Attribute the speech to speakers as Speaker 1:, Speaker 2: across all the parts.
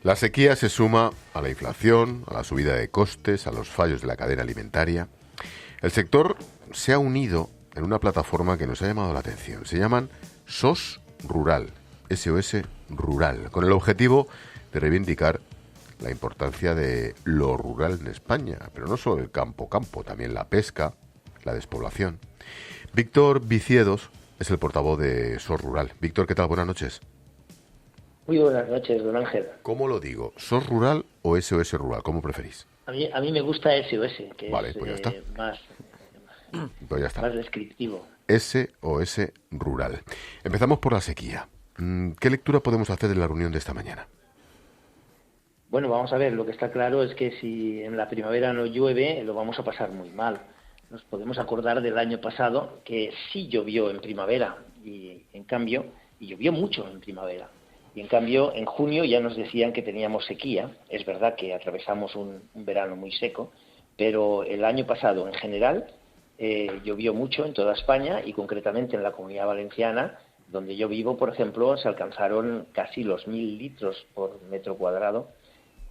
Speaker 1: La sequía se suma a la inflación, a la subida de costes, a los fallos de la cadena alimentaria. El sector se ha unido en una plataforma que nos ha llamado la atención. Se llaman SOS Rural, SOS Rural, con el objetivo de reivindicar la importancia de lo rural en España, pero no solo el campo, también la pesca, la despoblación. Víctor Viciedos es el portavoz de SOS Rural. Víctor, ¿qué tal? Buenas noches.
Speaker 2: Muy buenas noches, don Ángel.
Speaker 1: ¿Cómo lo digo? ¿SOS Rural o SOS Rural? ¿Cómo preferís?
Speaker 2: A mí me gusta SOS, que
Speaker 1: vale,
Speaker 2: es
Speaker 1: pues ya está. Pues ya está.
Speaker 2: Más descriptivo.
Speaker 1: SOS Rural. Empezamos por la sequía. ¿Qué lectura podemos hacer de la reunión de esta mañana?
Speaker 2: Bueno, vamos a ver, lo que está claro es que si en la primavera no llueve, lo vamos a pasar muy mal. Nos podemos acordar del año pasado que sí llovió en primavera y llovió mucho en primavera. Y en cambio, en junio ya nos decían que teníamos sequía. Es verdad que atravesamos un verano muy seco, pero el año pasado en general llovió mucho en toda España y concretamente en la Comunidad Valenciana, donde yo vivo, por ejemplo, se alcanzaron casi los 1.000 litros por metro cuadrado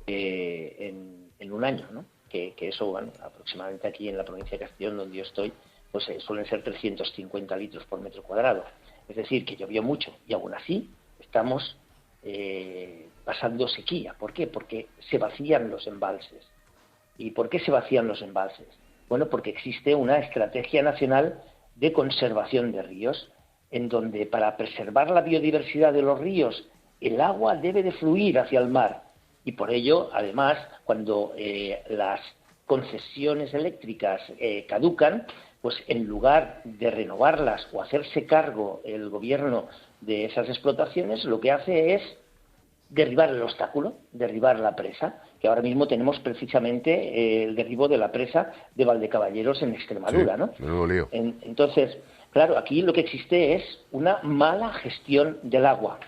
Speaker 2: en un año, ¿no? Que eso, bueno, aproximadamente aquí en la provincia de Castellón, donde yo estoy, pues suelen ser 350 litros por metro cuadrado. Es decir, que llovió mucho y aún así estamos pasando sequía. ¿Por qué? Porque se vacían los embalses. ¿Y por qué se vacían los embalses? Bueno, porque existe una estrategia nacional de conservación de ríos, en donde para preservar la biodiversidad de los ríos, el agua debe de fluir hacia el mar. Y por ello, además, cuando las concesiones eléctricas caducan, pues en lugar de renovarlas o hacerse cargo el gobierno de esas explotaciones, lo que hace es derribar el obstáculo, derribar la presa, que ahora mismo tenemos precisamente el derribo de la presa de Valdecaballeros en Extremadura,
Speaker 1: sí,
Speaker 2: ¿no?
Speaker 1: Lío.
Speaker 2: Entonces, claro, aquí lo que existe es una mala gestión del agua.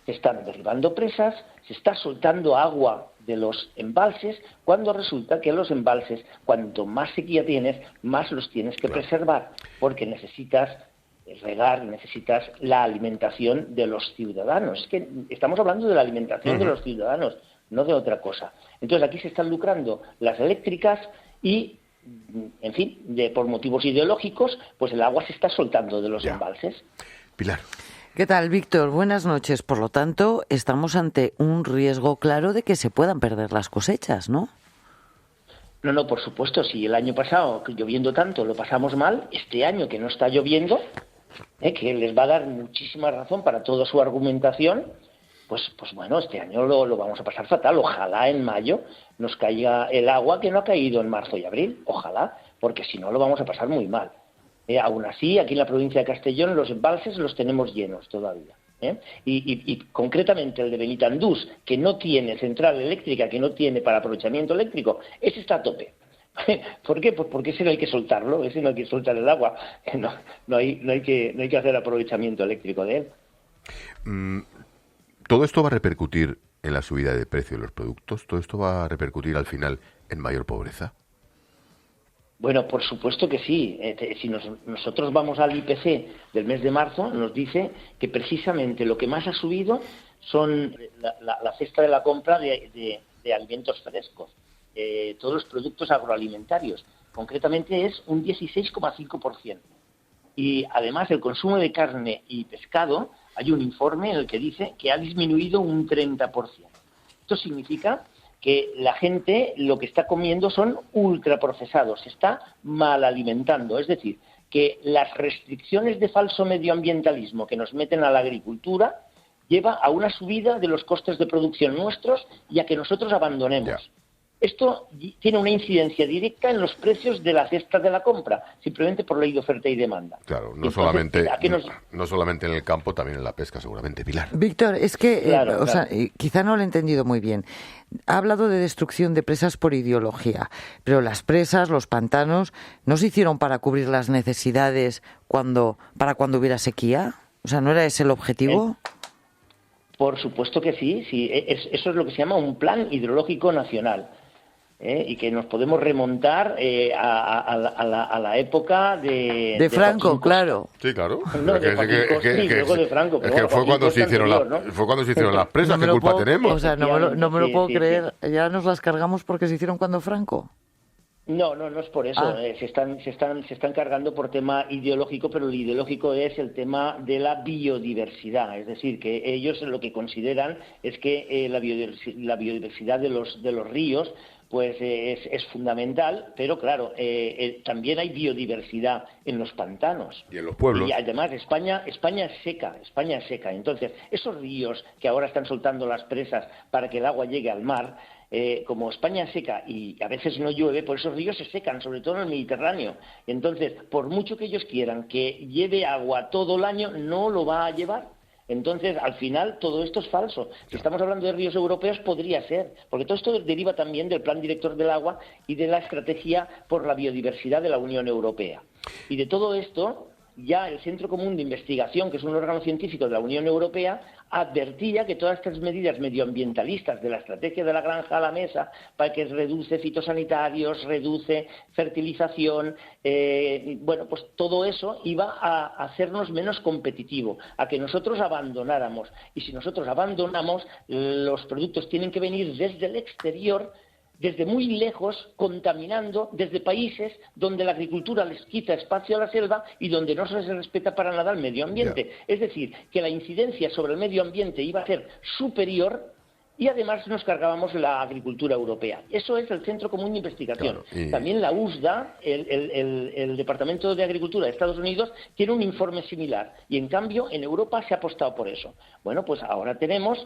Speaker 2: Se están derribando presas, se está soltando agua de los embalses, cuando resulta que los embalses, cuanto más sequía tienes, más los tienes que preservar, porque necesitas regar, necesitas la alimentación de los ciudadanos. Es que estamos hablando de la alimentación de los ciudadanos, no de otra cosa. Entonces aquí se están lucrando las eléctricas y, en fin, por motivos ideológicos, pues el agua se está soltando de los embalses.
Speaker 1: Pilar.
Speaker 3: ¿Qué tal, Víctor? Buenas noches. Por lo tanto, estamos ante un riesgo claro de que se puedan perder las cosechas, ¿no?
Speaker 2: No, por supuesto. Si el año pasado, lloviendo tanto, lo pasamos mal, este año que no está lloviendo, que les va a dar muchísima razón para toda su argumentación, pues bueno, este año lo vamos a pasar fatal. Ojalá en mayo nos caiga el agua que no ha caído en marzo y abril. Ojalá, porque si no lo vamos a pasar muy mal. Aún así, aquí en la provincia de Castellón los embalses los tenemos llenos todavía. Y concretamente el de Benitandús, que no tiene central eléctrica, que no tiene para aprovechamiento eléctrico, ese está a tope. ¿Por qué? Pues porque ese no hay que soltarlo, ese no hay que soltar el agua, no hay que hacer aprovechamiento eléctrico de él.
Speaker 1: ¿Todo esto va a repercutir en la subida de precio de los productos? ¿Todo esto va a repercutir al final en mayor pobreza?
Speaker 2: Bueno, por supuesto que sí. Si nosotros vamos al IPC del mes de marzo, nos dice que precisamente lo que más ha subido son la cesta de la compra de alimentos frescos, todos los productos agroalimentarios. Concretamente es un 16,5%. Y además el consumo de carne y pescado, hay un informe en el que dice que ha disminuido un 30%. Esto significa que la gente lo que está comiendo son ultraprocesados, se está mal alimentando. Es decir, que las restricciones de falso medioambientalismo que nos meten a la agricultura lleva a una subida de los costes de producción nuestros y a que nosotros abandonemos. Esto tiene una incidencia directa en los precios de la cesta de la compra, simplemente por ley de oferta y demanda.
Speaker 1: Claro, no solamente en el campo, también en la pesca, seguramente, Pilar.
Speaker 3: Víctor, es que, sea, quizá no lo he entendido muy bien. Ha hablado de destrucción de presas por ideología, pero las presas, los pantanos, ¿no se hicieron para cubrir las necesidades para cuando hubiera sequía? O sea, ¿no era ese el objetivo?
Speaker 2: Por supuesto que sí. Eso es lo que se llama un plan hidrológico nacional. y que nos podemos remontar a la época de
Speaker 3: Franco, claro.
Speaker 1: Sí, claro.
Speaker 2: No, luego de Franco.
Speaker 1: Es que fue cuando se hicieron las presas, ¿qué culpa tenemos?
Speaker 3: O sea, no me lo puedo creer. Ya nos las cargamos porque se hicieron cuando Franco.
Speaker 2: No es por eso. Se están cargando por tema ideológico, pero lo ideológico es el tema de la biodiversidad. Es decir, que ellos lo que consideran es que la biodiversidad de los ríos pues es fundamental, pero claro, también hay biodiversidad en los pantanos.
Speaker 1: Y en los pueblos.
Speaker 2: Y además España es seca. Entonces, esos ríos que ahora están soltando las presas para que el agua llegue al mar, como España es seca y a veces no llueve, por esos ríos se secan, sobre todo en el Mediterráneo. Entonces, por mucho que ellos quieran que lleve agua todo el año, no lo va a llevar. Entonces, al final, todo esto es falso. Si estamos hablando de ríos europeos, podría ser, porque todo esto deriva también del Plan Director del Agua y de la Estrategia por la Biodiversidad de la Unión Europea. Y de todo esto, ya el Centro Común de Investigación, que es un órgano científico de la Unión Europea, advertía que todas estas medidas medioambientalistas de la estrategia de la granja a la mesa, para que reduce fitosanitarios, reduce fertilización, pues todo eso iba a hacernos menos competitivos, a que nosotros abandonáramos. Y si nosotros abandonamos, los productos tienen que venir desde el exterior, desde muy lejos, contaminando, desde países donde la agricultura les quita espacio a la selva y donde no se les respeta para nada el medio ambiente. Yeah. Es decir, que la incidencia sobre el medio ambiente iba a ser superior y además nos cargábamos la agricultura europea. Eso es el Centro Común de Investigación. Claro, También la USDA, el Departamento de Agricultura de Estados Unidos, tiene un informe similar. Y en cambio, en Europa se ha apostado por eso. Bueno, pues ahora tendremos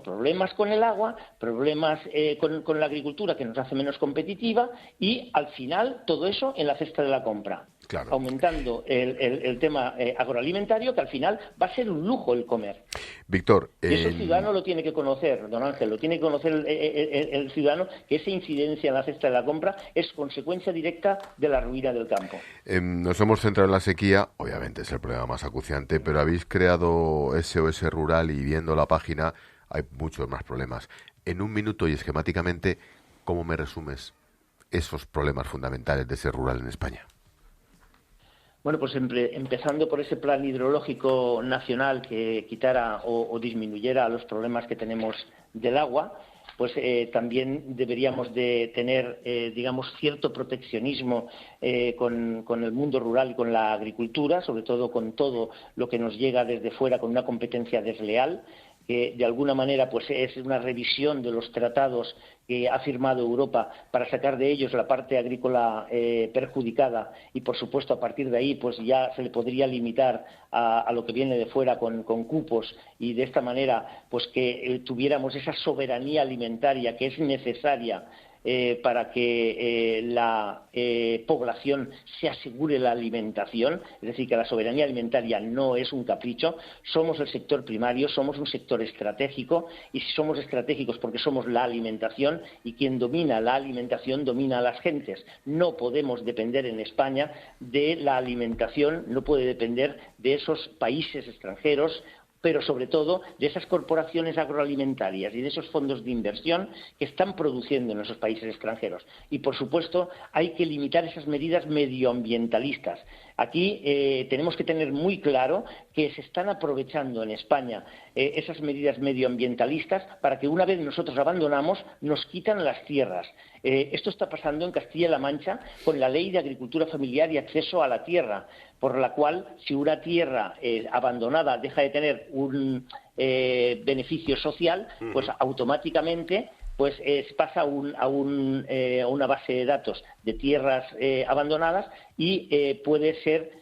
Speaker 2: problemas con el agua, problemas con la agricultura que nos hace menos competitiva y, al final, todo eso en la cesta de la compra. Claro. Aumentando el tema agroalimentario, que al final va a ser un lujo el comer.
Speaker 1: Víctor,
Speaker 2: y eso el ciudadano lo tiene que conocer, don Ángel, lo tiene que conocer el ciudadano, que esa incidencia en la cesta de la compra es consecuencia directa de la ruina del campo.
Speaker 1: Nos hemos centrado en la sequía, obviamente es el problema más acuciante, pero habéis creado SOS Rural y viendo la página hay muchos más problemas. En un minuto y esquemáticamente, ¿cómo me resumes esos problemas fundamentales de ese rural en España?
Speaker 2: Bueno, pues empezando por ese plan hidrológico nacional que quitara o disminuyera los problemas que tenemos del agua, pues también deberíamos de tener, cierto proteccionismo con el mundo rural y con la agricultura, sobre todo con todo lo que nos llega desde fuera con una competencia desleal, que de alguna manera pues es una revisión de los tratados que ha firmado Europa para sacar de ellos la parte agrícola perjudicada y, por supuesto, a partir de ahí pues ya se le podría limitar a lo que viene de fuera con cupos y de esta manera pues que tuviéramos esa soberanía alimentaria que es necesaria para que la población se asegure la alimentación, es decir, que la soberanía alimentaria no es un capricho. Somos el sector primario, somos un sector estratégico, y si somos estratégicos porque somos la alimentación, y quien domina la alimentación domina a las gentes. No podemos depender en España de la alimentación, no puede depender de esos países extranjeros, pero sobre todo de esas corporaciones agroalimentarias y de esos fondos de inversión que están produciendo en esos países extranjeros. Y, por supuesto, hay que limitar esas medidas medioambientalistas. Aquí tenemos que tener muy claro que se están aprovechando en España esas medidas medioambientalistas para que, una vez nosotros abandonamos, nos quitan las tierras. Esto está pasando en Castilla-La Mancha con la Ley de Agricultura Familiar y Acceso a la Tierra, por la cual, si una tierra abandonada deja de tener un beneficio social, pues automáticamente pues pasa a una base de datos de tierras abandonadas y puede ser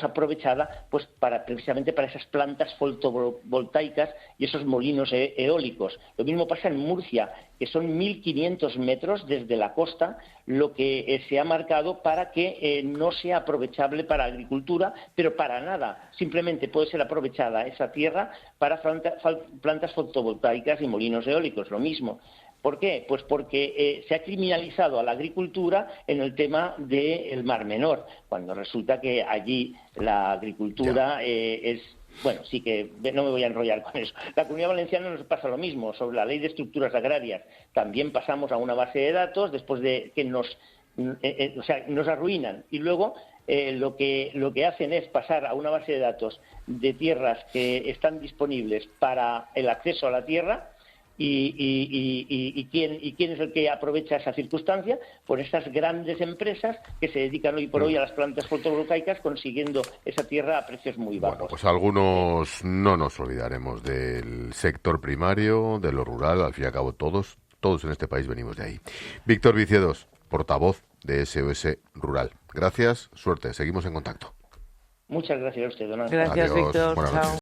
Speaker 2: aprovechada pues precisamente para esas plantas fotovoltaicas y esos molinos eólicos. Lo mismo pasa en Murcia, que son 1.500 metros desde la costa, lo que se ha marcado para que no sea aprovechable para agricultura, pero para nada. Simplemente puede ser aprovechada esa tierra para plantas fotovoltaicas y molinos eólicos, lo mismo. ¿Por qué? Pues porque se ha criminalizado a la agricultura en el tema del Mar Menor, cuando resulta que allí la agricultura es Bueno, sí que no me voy a enrollar con eso. La Comunidad Valenciana nos pasa lo mismo. Sobre la Ley de Estructuras Agrarias también pasamos a una base de datos después de que nos arruinan. Y luego lo que hacen es pasar a una base de datos de tierras que están disponibles para el acceso a la tierra. ¿Y quién es el que aprovecha esa circunstancia? Pues estas grandes empresas que se dedican hoy por hoy a las plantas fotovoltaicas, consiguiendo esa tierra a precios muy bajos.
Speaker 1: Bueno, pues algunos no nos olvidaremos del sector primario, de lo rural. Al fin y al cabo todos en este país venimos de ahí. Víctor Viciedos, portavoz de SOS Rural. Gracias, suerte, seguimos en contacto.
Speaker 2: Muchas gracias a usted, don Ángel.
Speaker 3: Gracias,
Speaker 1: Adiós.
Speaker 3: Víctor.
Speaker 1: Buenas
Speaker 3: Chao.
Speaker 1: noches.